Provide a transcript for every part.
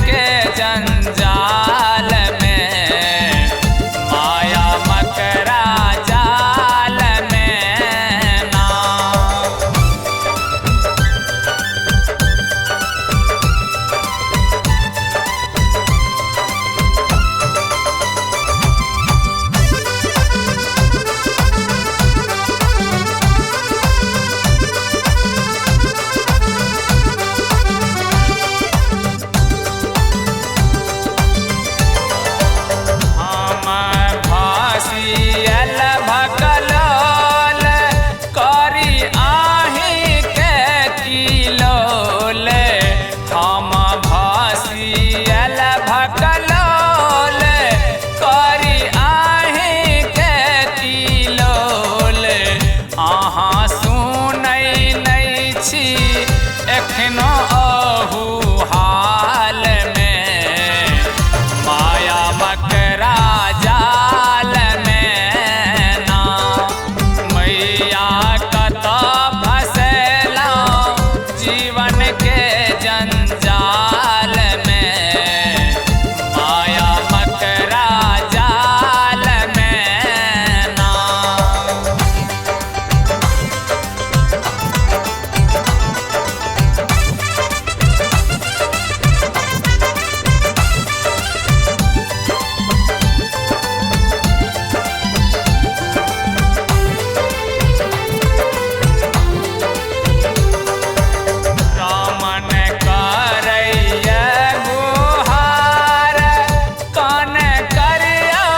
के जंजाल में, माया मकरा जाल में ना। भासियल भकलोल करी आही के किलोल, हम भासियल भकलोल करी आही के किलोल। अहाँ सुनै नहि छी एखनो अहू हाल में, माया मकरा जाल में ना। मैया कतऽ फँसेलहुँ जीवन के जंजाल में, माया मकरा जाल में ना। रमन करैया गुहार, कौन करियौ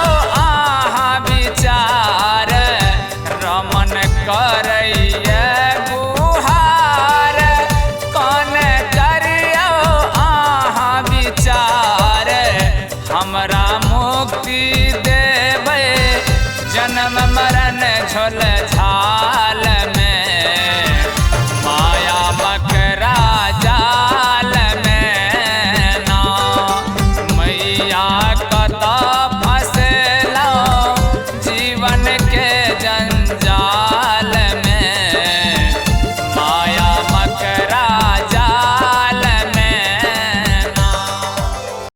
अहाँ विचार। रमन करैया गुहार, कौन करियौ अहाँ विचार। हमरा मुक्ति देबै जन्म मरण झोल